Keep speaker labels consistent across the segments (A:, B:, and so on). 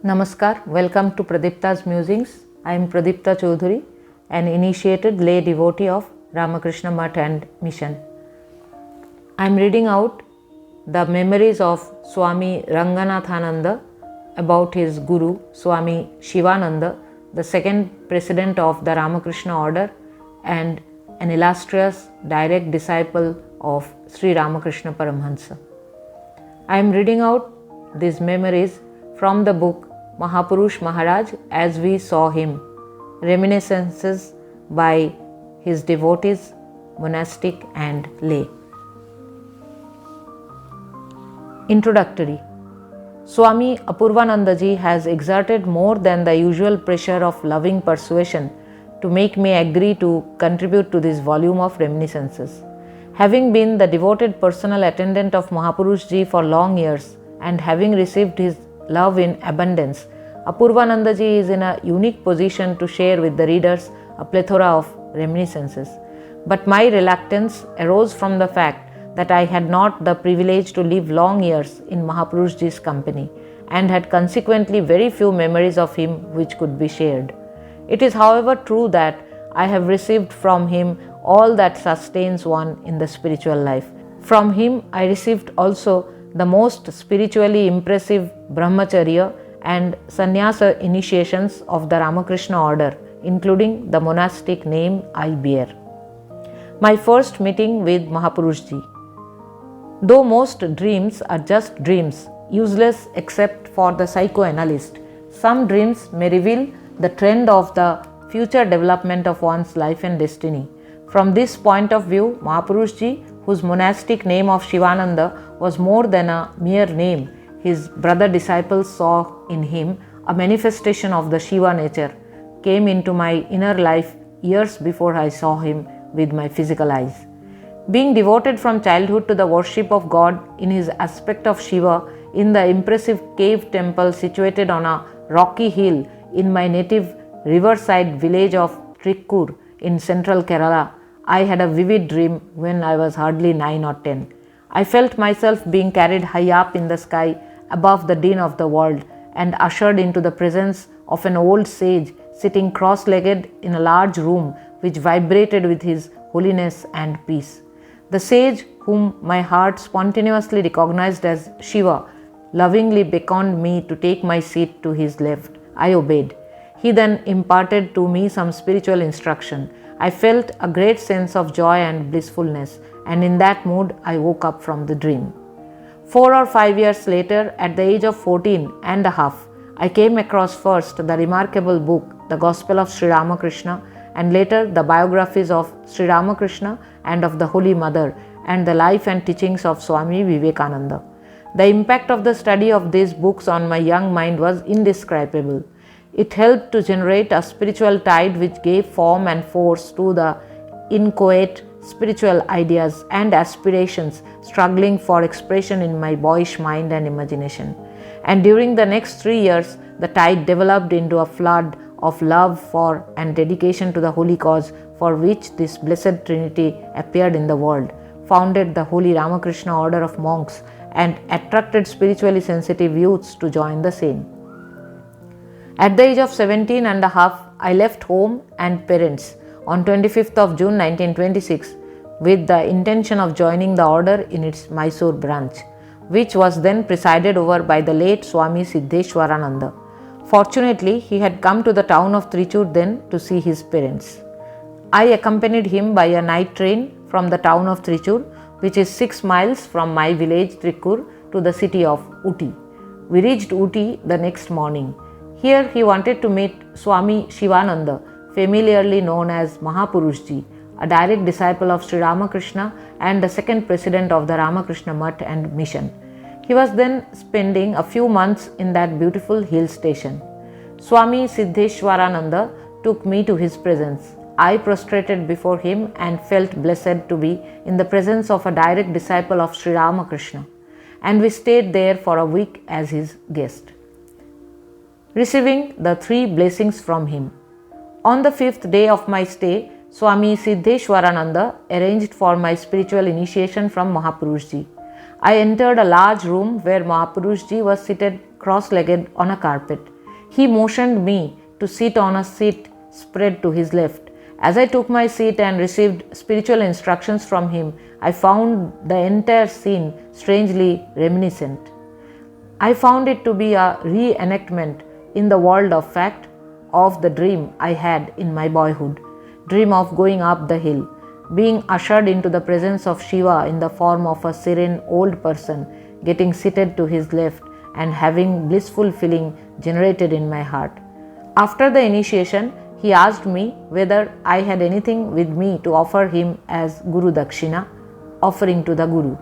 A: Namaskar, welcome to Pradipta's Musings. I am Pradipta Chaudhary, an initiated lay devotee of Ramakrishna Math and Mission. I am reading out the memories of Swami Ranganathananda about his Guru, Swami Shivananda, the second president of the Ramakrishna order and an illustrious direct disciple of Sri Ramakrishna Paramahansa. I am reading out these memories from the book Mahapurush Maharaj as we saw him, Reminiscences by his devotees, monastic and lay. Introductory. Swami Apurvanandaji has exerted more than the usual pressure of loving persuasion to make me agree to contribute to this volume of Reminiscences. Having been the devoted personal attendant of Mahapurushji for long years and having received his love in abundance, Apurvanandaji is in a unique position to share with the readers a plethora of reminiscences. But my reluctance arose from the fact that I had not the privilege to live long years in Mahapurushji's company and had consequently very few memories of him which could be shared. It is, however, true that I have received from him all that sustains one in the spiritual life. From him I received also the most spiritually impressive brahmacharya and sannyasa initiations of the Ramakrishna order, including the monastic name I bear. My first meeting with Mahapurushji. Though most dreams are just dreams, useless except for the psychoanalyst, some dreams may reveal the trend of the future development of one's life and destiny. From this point of view, Mahapurushji, whose monastic name of Shivananda was more than a mere name, his brother disciples saw in him a manifestation of the Shiva nature, came into my inner life years before I saw him with my physical eyes. Being devoted from childhood to the worship of God in his aspect of Shiva in the impressive cave temple situated on a rocky hill in my native riverside village of Trikkur in central Kerala, I had a vivid dream when I was hardly 9 or 10. I felt myself being carried high up in the sky above the din of the world and ushered into the presence of an old sage sitting cross-legged in a large room which vibrated with his holiness and peace. The sage, whom my heart spontaneously recognized as Shiva, lovingly beckoned me to take my seat to his left. I obeyed. He then imparted to me some spiritual instruction. I felt a great sense of joy and blissfulness, and in that mood I woke up from the dream. 4 or 5 years later, at the age of 14 and a half, I came across first the remarkable book, The Gospel of Sri Ramakrishna, and later the biographies of Sri Ramakrishna and of the Holy Mother, and the life and teachings of Swami Vivekananda. The impact of the study of these books on my young mind was indescribable. It helped to generate a spiritual tide which gave form and force to the inchoate spiritual ideas and aspirations struggling for expression in my boyish mind and imagination. And during the next 3 years, the tide developed into a flood of love for and dedication to the holy cause for which this blessed Trinity appeared in the world, founded the Holy Ramakrishna order of monks, and attracted spiritually sensitive youths to join the same. At the age of 17 and a half, I left home and parents on 25th of June 1926 with the intention of joining the order in its Mysore branch, which was then presided over by the late Swami Siddheshwarananda. Fortunately, he had come to the town of Trichur then to see his parents. I accompanied him by a night train from the town of Trichur, which is 6 miles from my village Trikkur, to the city of Uti. We reached Uti the next morning. Here he wanted to meet Swami Shivananda, familiarly known as Mahapurushji, a direct disciple of Sri Ramakrishna and the second president of the Ramakrishna Math and Mission. He was then spending a few months in that beautiful hill station. Swami Siddheshwarananda took me to his presence. I prostrated before him and felt blessed to be in the presence of a direct disciple of Sri Ramakrishna, and we stayed there for a week as his guest, receiving the 3 blessings from him. On the 5th day of my stay, Swami Siddheshwarananda arranged for my spiritual initiation from Mahapurushji. I entered a large room where Mahapurushji was seated cross-legged on a carpet. He motioned me to sit on a seat spread to his left. As I took my seat and received spiritual instructions from him, I found the entire scene strangely reminiscent. I found it to be a reenactment in the world of fact of the dream I had in my boyhood. Dream of going up the hill, being ushered into the presence of Shiva in the form of a serene old person, getting seated to his left and having blissful feeling generated in my heart. After the initiation, he asked me whether I had anything with me to offer him as Guru Dakshina, offering to the Guru.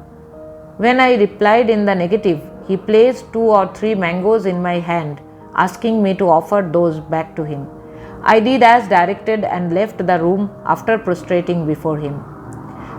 A: When I replied in the negative, he placed 2 or 3 mangoes in my hand, asking me to offer those back to him. I did as directed and left the room after prostrating before him.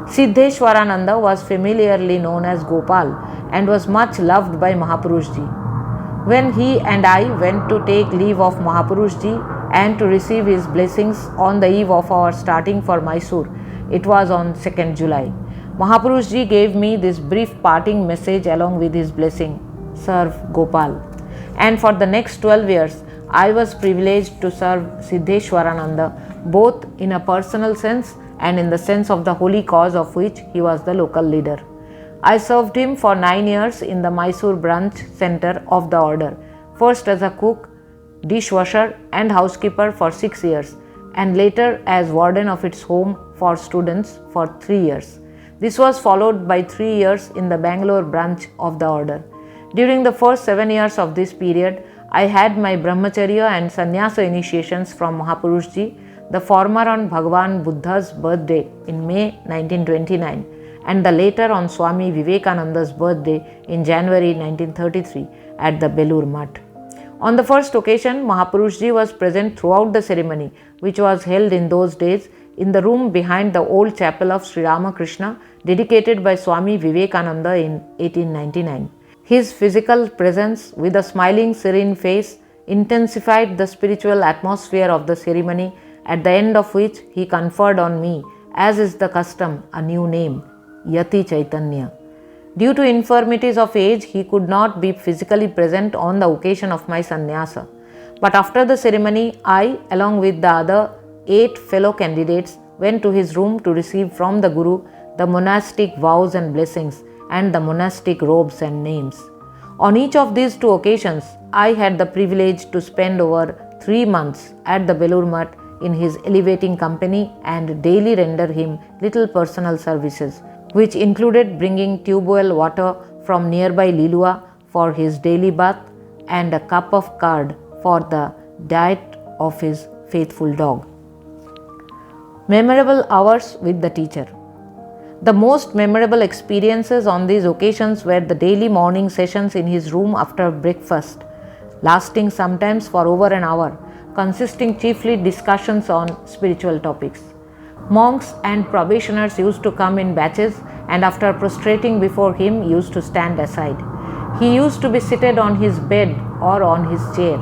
A: Siddheshwarananda was familiarly known as Gopal and was much loved by Mahapurushji. When he and I went to take leave of Mahapurushji and to receive his blessings on the eve of our starting for Mysore, it was on 2nd July. Mahapurushji gave me this brief parting message along with his blessing, serve Gopal. And for the next 12 years, I was privileged to serve Siddheshwarananda both in a personal sense and in the sense of the holy cause of which he was the local leader. I served him for 9 years in the Mysore branch center of the order, first as a cook, dishwasher and housekeeper for 6 years, and later as warden of its home for students for 3 years. This was followed by 3 years in the Bangalore branch of the order. During the first 7 years of this period, I had my brahmacharya and sannyasa initiations from Mahapurushji, the former on Bhagavan Buddha's birthday in May 1929 and the later on Swami Vivekananda's birthday in January 1933 at the Belur Mutt. On the first occasion, Mahapurushji was present throughout the ceremony, which was held in those days in the room behind the old chapel of Sri Ramakrishna, dedicated by Swami Vivekananda in 1899. His physical presence with a smiling, serene face intensified the spiritual atmosphere of the ceremony, at the end of which he conferred on me, as is the custom, a new name, Yati Chaitanya. Due to infirmities of age, he could not be physically present on the occasion of my sannyasa. But after the ceremony, I, along with the other 8 fellow candidates, went to his room to receive from the Guru the monastic vows and blessings and the monastic robes and names. On each of these 2 occasions, I had the privilege to spend over 3 months at the Belur Mutt in his elevating company and daily render him little personal services, which included bringing tube well water from nearby Lilua for his daily bath and a cup of curd for the diet of his faithful dog. Memorable hours with the teacher. The most memorable experiences on these occasions were the daily morning sessions in his room after breakfast, lasting sometimes for over an hour, consisting chiefly discussions on spiritual topics. Monks and probationers used to come in batches and after prostrating before him used to stand aside. He used to be seated on his bed or on his chair,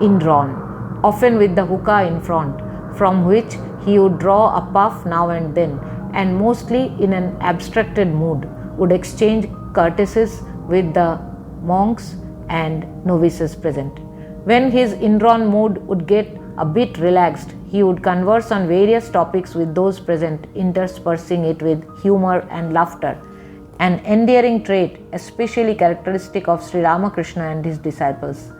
A: indrawn, often with the hookah in front, from which he would draw a puff now and then, and mostly in an abstracted mood, would exchange courtesies with the monks and novices present. When his indrawn mood would get a bit relaxed, he would converse on various topics with those present, interspersing it with humor and laughter, an endearing trait especially characteristic of Sri Ramakrishna and his disciples.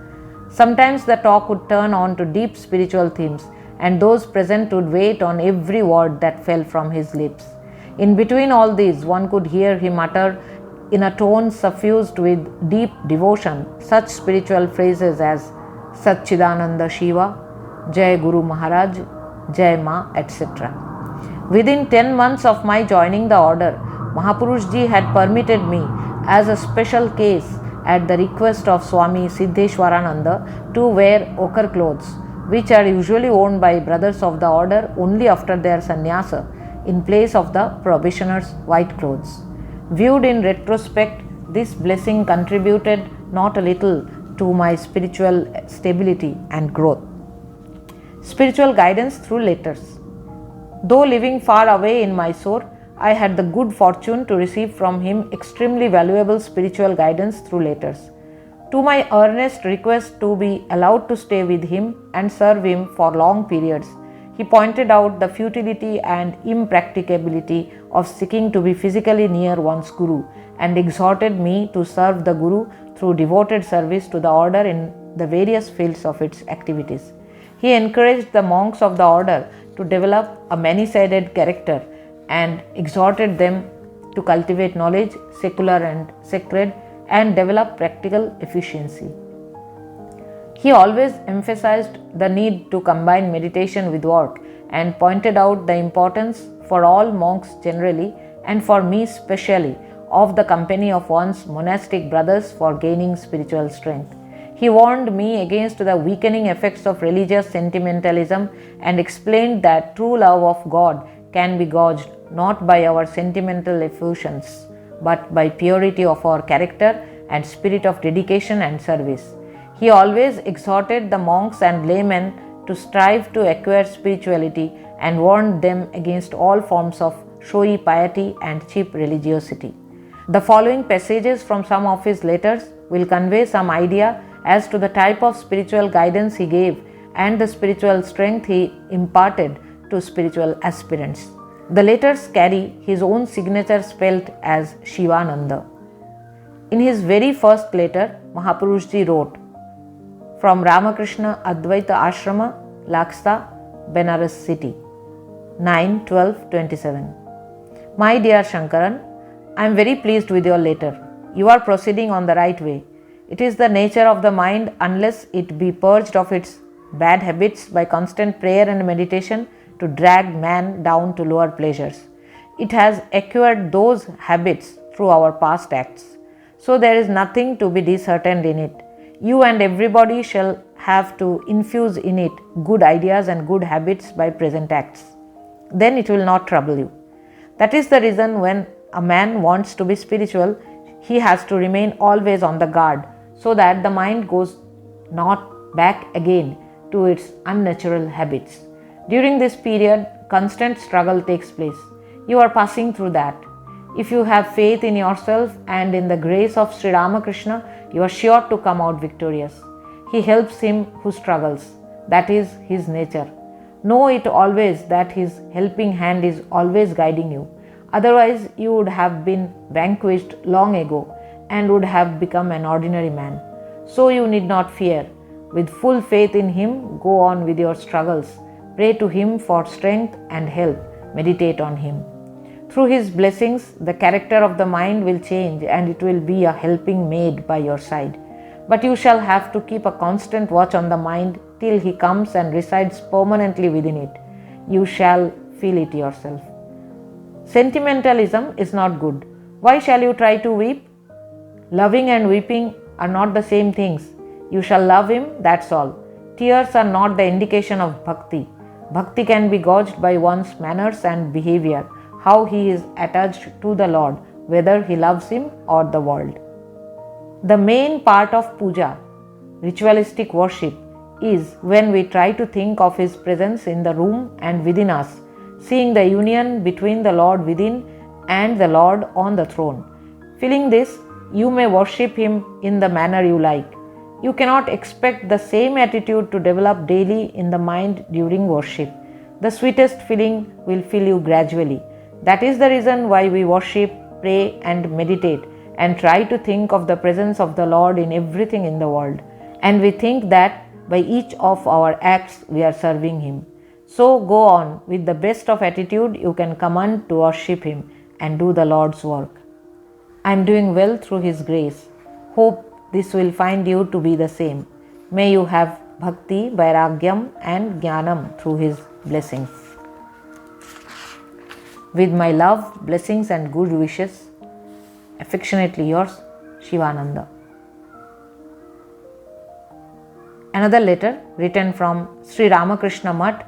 A: Sometimes the talk would turn on to deep spiritual themes, and those present would wait on every word that fell from his lips. In between all these, one could hear him utter, in a tone suffused with deep devotion, such spiritual phrases as Satchidananda Shiva, Jai Guru Maharaj, Jai Ma, etc. Within 10 months of my joining the order, Mahapurushji had permitted me, as a special case at the request of Swami Siddheshwarananda, to wear ochre clothes, which are usually worn by brothers of the order only after their sannyasa, in place of the probationers' white clothes. Viewed in retrospect, this blessing contributed not a little to my spiritual stability and growth. Spiritual guidance through letters. Though living far away in Mysore, I had the good fortune to receive from him extremely valuable spiritual guidance through letters. To my earnest request to be allowed to stay with him and serve him for long periods, he pointed out the futility and impracticability of seeking to be physically near one's Guru and exhorted me to serve the Guru through devoted service to the order in the various fields of its activities. He encouraged the monks of the order to develop a many-sided character and exhorted them to cultivate knowledge, secular and sacred, and develop practical efficiency. He always emphasized the need to combine meditation with work and pointed out the importance for all monks generally and for me specially of the company of one's monastic brothers for gaining spiritual strength. He warned me against the weakening effects of religious sentimentalism and explained that true love of God can be gauged not by our sentimental effusions but by purity of our character and spirit of dedication and service. He always exhorted the monks and laymen to strive to acquire spirituality and warned them against all forms of showy piety and cheap religiosity. The following passages from some of his letters will convey some idea as to the type of spiritual guidance he gave and the spiritual strength he imparted to spiritual aspirants. The letters carry his own signature spelt as Shivananda. In his very first letter, Mahapurushji wrote, "From Ramakrishna Advaita Ashrama, Laksa, Benares City, 9/12/27. My dear Shankaran, I am very pleased with your letter. You are proceeding on the right way. It is the nature of the mind, unless it be purged of its bad habits by constant prayer and meditation, to drag man down to lower pleasures. It has acquired those habits through our past acts. So there is nothing to be disheartened in it. You and everybody shall have to infuse in it good ideas and good habits by present acts. Then it will not trouble you. That is the reason when a man wants to be spiritual, he has to remain always on the guard so that the mind goes not back again to its unnatural habits. During this period, constant struggle takes place. You are passing through that. If you have faith in yourself and in the grace of Sri Ramakrishna, you are sure to come out victorious. He helps him who struggles. That is his nature. Know it always that his helping hand is always guiding you. Otherwise, you would have been vanquished long ago and would have become an ordinary man. So you need not fear. With full faith in him, go on with your struggles. Pray to him for strength and help. Meditate on him. Through his blessings, the character of the mind will change and it will be a helping maid by your side. But you shall have to keep a constant watch on the mind till he comes and resides permanently within it. You shall feel it yourself. Sentimentalism is not good. Why shall you try to weep? Loving and weeping are not the same things. You shall love him, that's all. Tears are not the indication of bhakti. Bhakti can be gauged by one's manners and behavior, how he is attached to the Lord, whether he loves him or the world. The main part of puja, ritualistic worship, is when we try to think of his presence in the room and within us, seeing the union between the Lord within and the Lord on the throne. Feeling this, you may worship him in the manner you like. You cannot expect the same attitude to develop daily in the mind during worship. The sweetest feeling will fill you gradually. That is the reason why we worship, pray and meditate and try to think of the presence of the Lord in everything in the world. And we think that by each of our acts we are serving him. So go on with the best of attitude you can command to worship him and do the Lord's work. I am doing well through his grace. Hope this will find you to be the same. May you have bhakti, vairagyam and jnanam through his blessings. With my love, blessings and good wishes, affectionately yours, Shivananda. Another letter written from Sri Ramakrishna Mutt,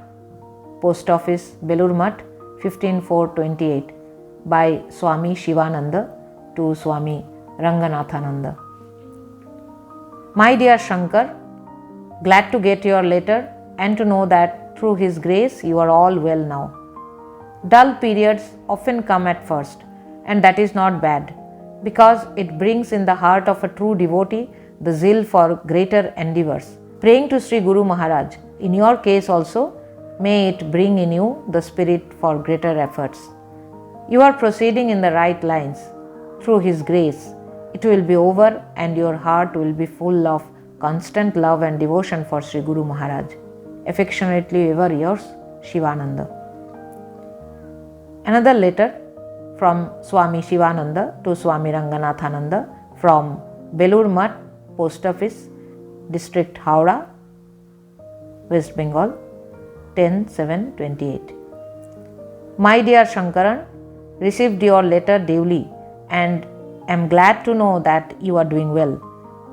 A: Post Office, Belur Mutt, 15/4/28 by Swami Shivananda to Swami Ranganathananda. My dear Shankar, glad to get your letter and to know that through his grace you are all well now. Dull periods often come at first, and that is not bad, because it brings in the heart of a true devotee the zeal for greater endeavors. Praying to Sri Guru Maharaj, in your case also, may it bring in you the spirit for greater efforts. You are proceeding in the right lines. Through His grace, it will be over and your heart will be full of constant love and devotion for Sri Guru Maharaj. Affectionately ever yours, Shivananda. Another letter from Swami Shivananda to Swami Ranganathananda from Belur Mutt, Post Office, District Howrah, West Bengal, 10/7/28. My dear Shankaran, received your letter duly and am glad to know that you are doing well.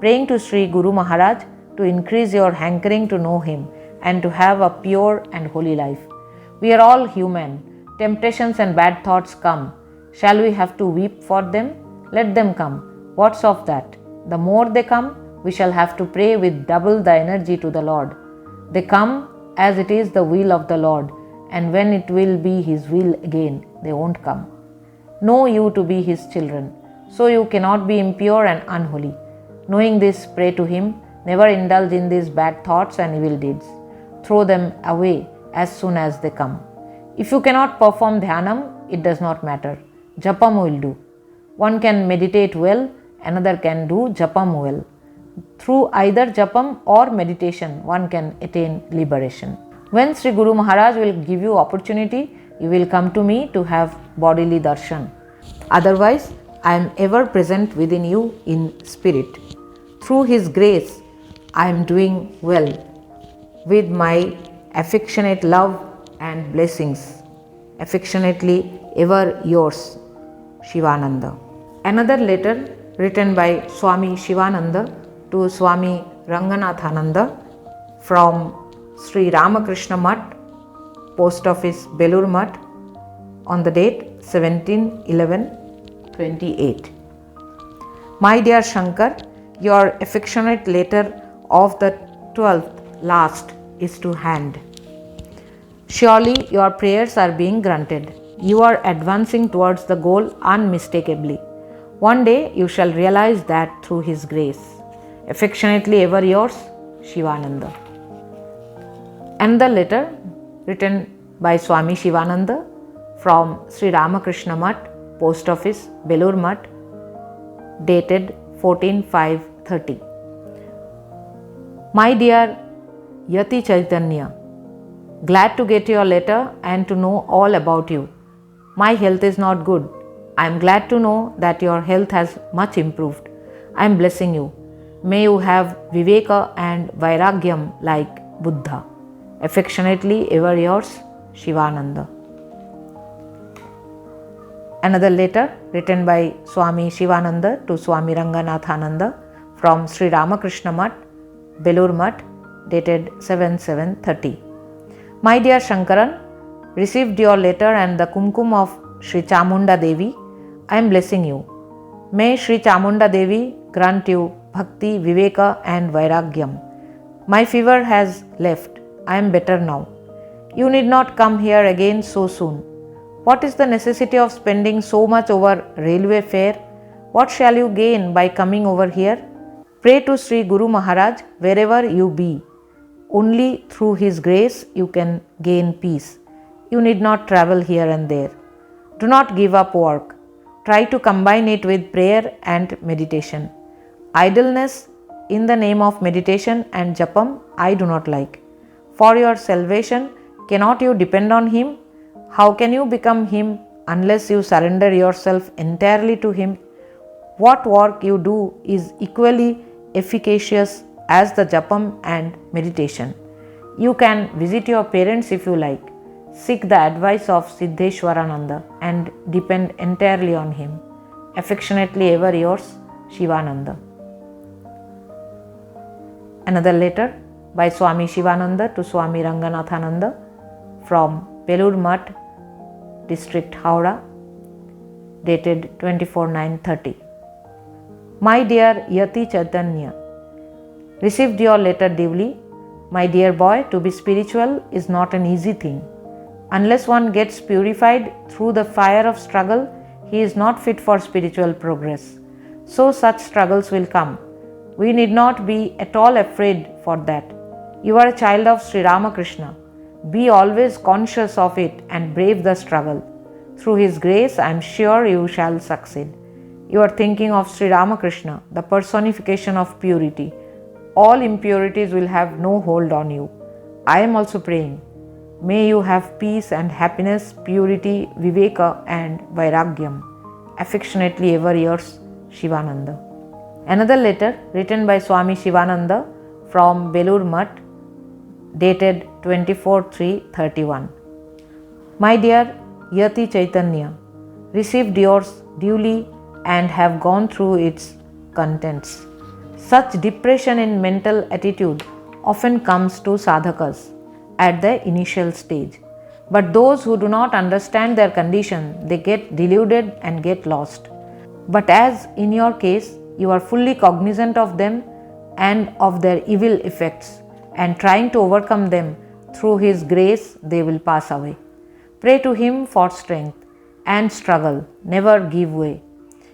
A: Praying to Sri Guru Maharaj to increase your hankering to know Him and to have a pure and holy life. We are all human. Temptations and bad thoughts come. Shall we have to weep for them? Let them come. What's of that? The more they come, we shall have to pray with double the energy to the Lord. They come as it is the will of the Lord, and when it will be His will again, they won't come. Know you to be His children, so you cannot be impure and unholy. Knowing this, pray to Him. Never indulge in these bad thoughts and evil deeds. Throw them away as soon as they come. If you cannot perform dhyanam, it does not matter. Japam will do. One can meditate well, another can do japam well. Through either japam or meditation, one can attain liberation. When Sri Guru Maharaj will give you opportunity, you will come to me to have bodily darshan. Otherwise, I am ever present within you in spirit. Through His grace, I am doing well with my affectionate love and blessings. Affectionately ever yours, Shivananda. Another letter written by Swami Shivananda to Swami Ranganathananda from Sri Ramakrishna Mutt, Post Office, Belur Mutt, on the date 17/11/28. My dear Shankar, your affectionate letter of the 12th last is to hand. Surely your prayers are being granted. You are advancing towards the goal unmistakably. One day you shall realize that through His grace. Affectionately ever yours, Shivananda. Another letter written by Swami Shivananda from Sri Ramakrishna Mutt, Post Office, Belur Mutt, dated 14/5/30. My dear Yati Chaitanya, glad to get your letter and to know all about you. My health is not good. I am glad to know that your health has much improved. I am blessing you. May you have Viveka and Vairagyam like Buddha. Affectionately ever yours, Shivananda. Another letter written by Swami Shivananda to Swami Ranganathananda from Sri Ramakrishna Mutt, Belur Mutt, dated 7/7/30. My dear Shankaran, received your letter and the kumkum of Sri Chamunda Devi. I am blessing you. May Sri Chamunda Devi grant you bhakti, viveka and vairagyam. My fever has left. I am better now. You need not come here again so soon. What is the necessity of spending so much over railway fare? What shall you gain by coming over here? Pray to Sri Guru Maharaj wherever you be. Only through His grace you can gain peace. You need not travel here and there. Do not give up work. Try to combine it with prayer and meditation. Idleness in the name of meditation and japam I do not like. For your salvation, cannot you depend on Him? How can you become Him unless you surrender yourself entirely to Him? What work you do is equally efficacious as the japam and meditation. You can visit your parents if you like. Seek the advice of Siddheshwarananda and depend entirely on him. Affectionately ever yours, Shivananda. Another letter by Swami Shivananda to Swami Ranganathananda from Belur Mutt, District Howrah, dated 24/9/30. My dear Yati Chaitanya, received your letter duly. My dear boy, to be spiritual is not an easy thing. Unless one gets purified through the fire of struggle, he is not fit for spiritual progress. So such struggles will come. We need not be at all afraid for that. You are a child of Sri Ramakrishna. Be always conscious of it and brave the struggle. Through His grace, I am sure you shall succeed. You are thinking of Sri Ramakrishna, the personification of purity. All impurities will have no hold on you. I am also praying. May you have peace and happiness, purity, viveka and vairagyam. Affectionately ever yours, Shivananda. Another letter written by Swami Shivananda from Belur Mutt, dated 24/3/31. My dear Yati Chaitanya, received yours duly and have gone through its contents. Such depression in mental attitude often comes to sadhakas at the initial stage. But those who do not understand their condition, they get deluded and get lost. But as in your case, you are fully cognizant of them and of their evil effects, and trying to overcome them, through His grace they will pass away. Pray to Him for strength and struggle, never give way.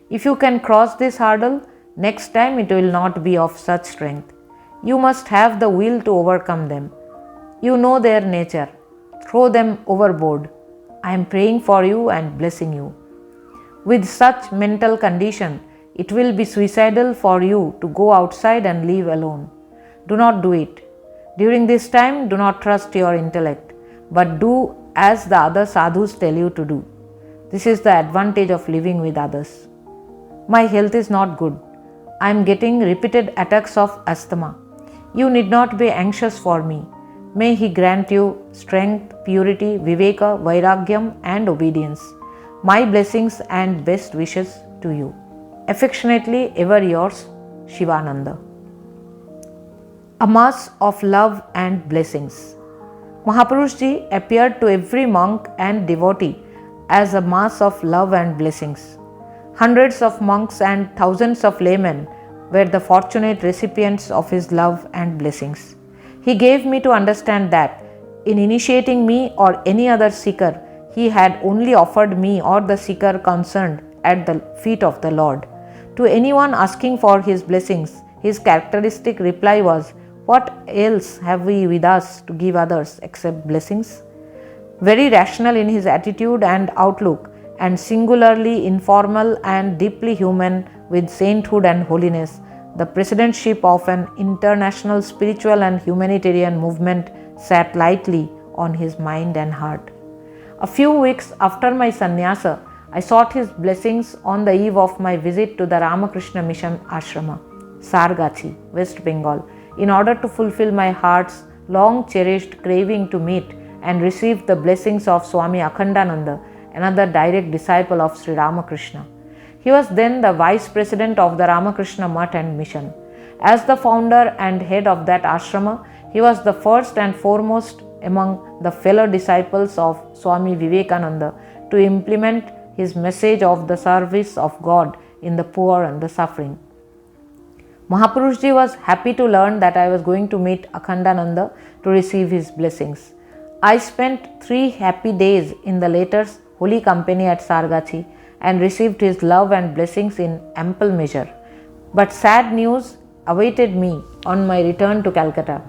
A: If you can cross this hurdle, next time it will not be of such strength. You must have the will to overcome them. You know their nature. Throw them overboard. I am praying for you and blessing you. With such mental condition, it will be suicidal for you to go outside and live alone. Do not do it. During this time, do not trust your intellect, but do as the other sadhus tell you to do. This is the advantage of living with others. My health is not good. I am getting repeated attacks of asthma. You need not be anxious for me. May He grant you strength, purity, viveka, vairagyam and obedience. My blessings and best wishes to you. Affectionately ever yours, Shivananda. A mass of love and blessings. Mahapurushji appeared to every monk and devotee as a mass of love and blessings. Hundreds of monks and thousands of laymen were the fortunate recipients of his love and blessings. He gave me to understand that in initiating me or any other seeker, he had only offered me or the seeker concerned at the feet of the Lord. To anyone asking for his blessings, his characteristic reply was, "What else have we with us to give others except blessings?" Very rational in his attitude and outlook, and singularly informal and deeply human with sainthood and holiness, the presidentship of an international spiritual and humanitarian movement sat lightly on his mind and heart. A few weeks after my sannyasa, I sought his blessings on the eve of my visit to the Ramakrishna Mission Ashrama, Sargachi, West Bengal, in order to fulfill my heart's long cherished craving to meet and receive the blessings of Swami Akhandananda, another direct disciple of Sri Ramakrishna. He was then the vice president of the Ramakrishna Mutt and Mission. As the founder and head of that ashrama, he was the first and foremost among the fellow disciples of Swami Vivekananda to implement his message of the service of God in the poor and the suffering. Mahapurushji was happy to learn that I was going to meet Akhandananda to receive his blessings. I spent 3 happy days in the latter's holy company at Sargachi and received his love and blessings in ample measure. But sad news awaited me on my return to Calcutta,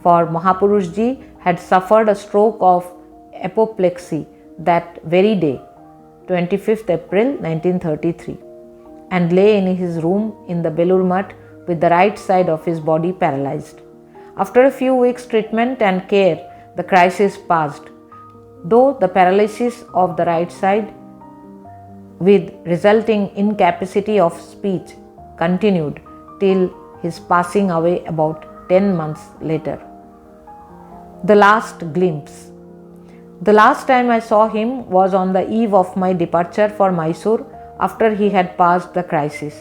A: for Mahapurushji had suffered a stroke of apoplexy that very day, 25th April 1933, and lay in his room in the Belur Mutt with the right side of his body paralyzed. After a few weeks' treatment and care, the crisis passed, though the paralysis of the right side with resulting incapacity of speech continued till his passing away about 10 months later. The last glimpse. The last time I saw him was on the eve of my departure for Mysore after he had passed the crisis.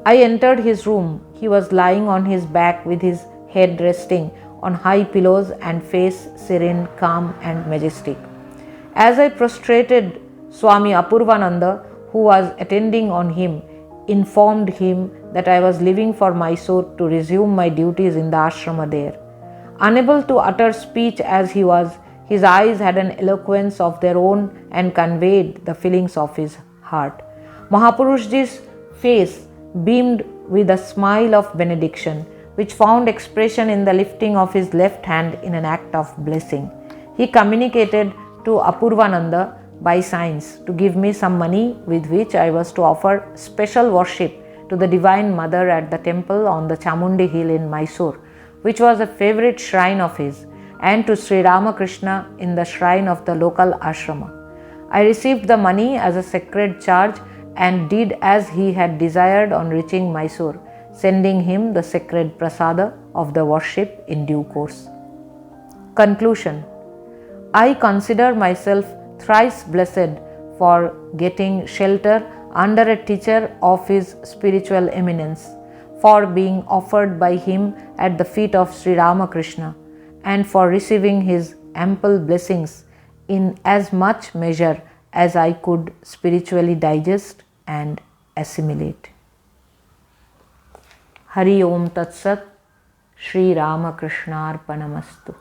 A: I entered his room. He was lying on his back with his head resting on high pillows and face serene, calm and majestic. As I prostrated, Swami Apurvananda, who was attending on him, informed him that I was leaving for Mysore to resume my duties in the ashrama there. Unable to utter speech as he was, his eyes had an eloquence of their own and conveyed the feelings of his heart. Mahapurushji's face beamed with a smile of benediction, which found expression in the lifting of his left hand in an act of blessing. He communicated to Apurvananda by signs to give me some money with which I was to offer special worship to the Divine Mother at the temple on the Chamundi hill in Mysore, which was a favorite shrine of his, and to Sri Ramakrishna in the shrine of the local ashrama. I received the money as a sacred charge and did as he had desired on reaching Mysore, sending him the sacred prasada of the worship in due course. Conclusion. I consider myself thrice blessed for getting shelter under a teacher of his spiritual eminence, for being offered by him at the feet of Sri Ramakrishna, and for receiving his ample blessings in as much measure as I could spiritually digest and assimilate. Hari Om Tat Sat. Shri Ramakrishna Arpanamastu.